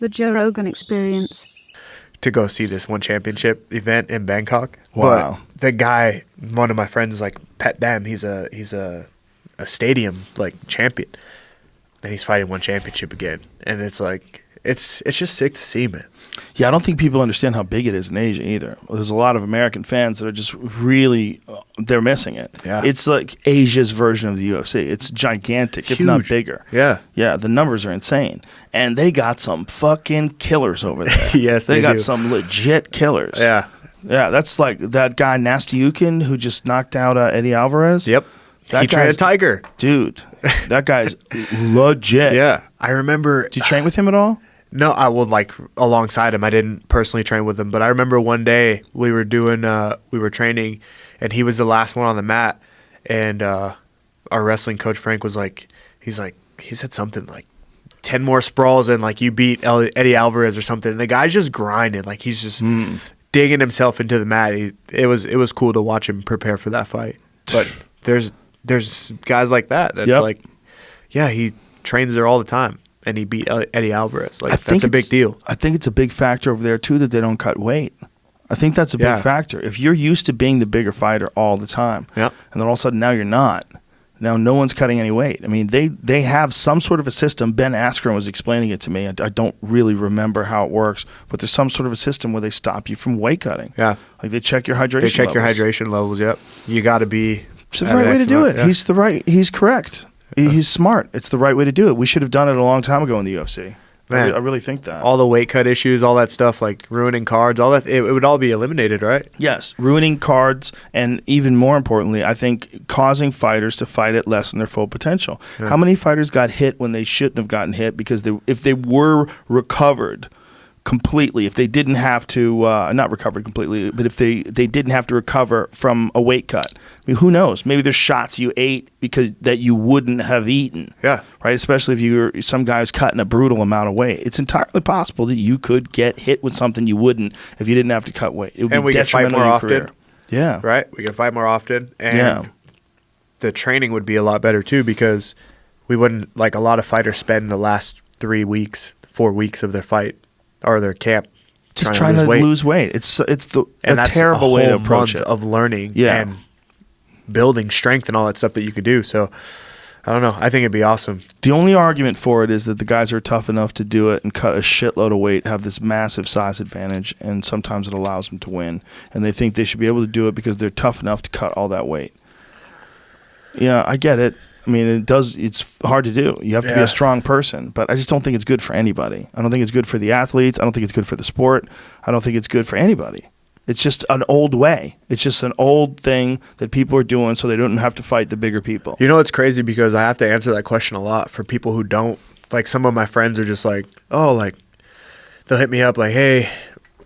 The Joe Rogan Experience. To go see this one championship event in Bangkok. Wow. But the guy, one of my friends, like pet them. He's a stadium like champion, and he's fighting one championship again. And it's like it's just sick to see, man. Yeah, I don't think people understand how big it is in Asia either. There's a lot of American fans that are just really, they're missing it. Yeah. It's like Asia's version of the UFC. It's gigantic, Huge. if not bigger. Yeah. Yeah, the numbers are insane. And they got some fucking killers over there. Yes, they got do. some legit killers. Yeah. Yeah, that's like that guy Nastyukin who just knocked out Eddie Alvarez. Yep. He trained a tiger. Dude, that guy's legit. Yeah. I remember. Did you train with him at all? No, I would like alongside him. I didn't personally train with him, but I remember one day we were training, and he was the last one on the mat, and our wrestling coach Frank was like, he said something like 10 more sprawls and like you beat Eddie Alvarez or something. And the guy's just grinding, like he's just digging himself into the mat. It was cool to watch him prepare for that fight. But there's guys like that. That's like, yeah, he trains there all the time. And he beat Eddie Alvarez. Like that's a big deal. I think it's a big factor over there too that they don't cut weight. I think that's a big factor. If you're used to being the bigger fighter all the time, and then all of a sudden now you're not. Now no one's cutting any weight. I mean, they have some sort of a system. Ben Askren was explaining it to me. I don't really remember how it works, but there's some sort of a system where they stop you from weight cutting. Yeah, like they check your hydration. They check your hydration levels. Yep, you got to be. It's the right way to do it. Yeah. He's correct. He's smart. It's the right way to do it. We should have done it a long time ago in the UFC. Man, I really think that. All the weight cut issues, all that stuff, like ruining cards, all that, it would all be eliminated, right? Yes, ruining cards, and even more importantly, I think causing fighters to fight at less than their full potential. Yeah. How many fighters got hit when they shouldn't have gotten hit because if they were recovered completely, if they didn't have to, not recovered completely, but if they didn't have to recover from a weight cut. I mean, who knows? Maybe there's shots you ate because that you wouldn't have eaten. Yeah. Right? Especially if you're some guy who's cutting a brutal amount of weight. It's entirely possible that you could get hit with something you wouldn't if you didn't have to cut weight. It would be detrimental to your career. Yeah. Right? We can fight more often. And the training would be a lot better too because we wouldn't, like a lot of fighters spend the last 3 weeks, 4 weeks of their fight or their camp just trying to lose weight. It's a terrible way to approach it. Of learning and building strength and all that stuff that you could do. So I don't know. I think it'd be awesome. The only argument for it is that the guys who are tough enough to do it and cut a shitload of weight have this massive size advantage, and sometimes it allows them to win. And they think they should be able to do it because they're tough enough to cut all that weight. Yeah, I get it. I mean, it's hard to do. You have to be a strong person, but I just don't think it's good for anybody. I don't think it's good for the athletes. I don't think it's good for the sport. I don't think it's good for anybody. It's just an old way. It's just an old thing that people are doing so they don't have to fight the bigger people. You know, it's crazy because I have to answer that question a lot for people who don't. Like, some of my friends are just like, oh, like, they'll hit me up like, hey,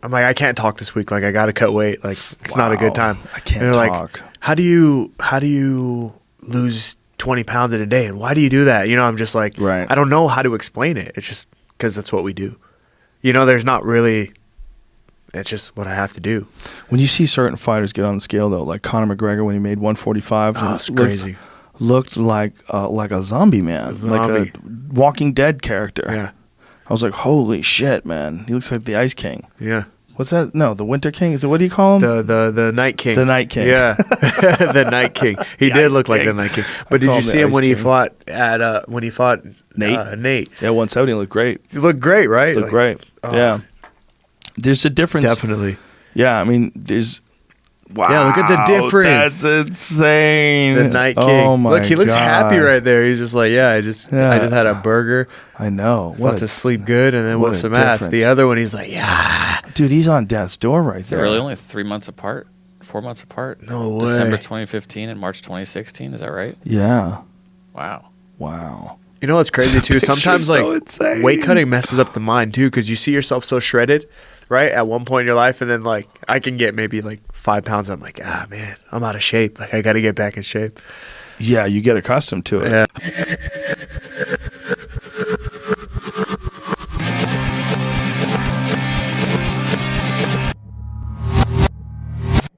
I'm like, I can't talk this week. Like, I got to cut weight. Like, it's not a good time. I can't talk. Like, how do you lose 20 pounds in a day, and why do you do that? You know, I'm just like, I don't know how to explain it. It's just because that's what we do. You know, there's not really, it's just what I have to do. When you see certain fighters get on the scale, though, like Conor McGregor when he made 145, it's crazy. Looked like a zombie man, like a Walking Dead character. Yeah. I was like, holy shit, man. He looks like the Ice King. Yeah. What's that? No, the Winter King. Is it, what do you call him? The Night King. The Night King. Yeah, the Night King. He did look like the Night King. But did you see him when he fought Nate? Nate. Yeah, 170 looked great. He looked great, right? Looked great. Yeah. There's a difference. Definitely. Yeah, I mean, there's. Wow. Yeah, look at the difference. That's insane. The Night King. Oh my God. Look, he looks happy right there. He's just like, I just had a burger. I know. About to sleep good and then whoop some ass. The other one, he's like, Dude, he's on death's door right there. They're really only 3 months apart? 4 months apart? No way. December 2015 and March 2016, is that right? Yeah. Wow. You know what's crazy too? Sometimes like weight cutting messes up the mind too, because you see yourself so shredded, right? At one point in your life, and then like I can get maybe like 5 pounds. I'm like, man, I'm out of shape. Like I got to get back in shape. Yeah, you get accustomed to it. Yeah.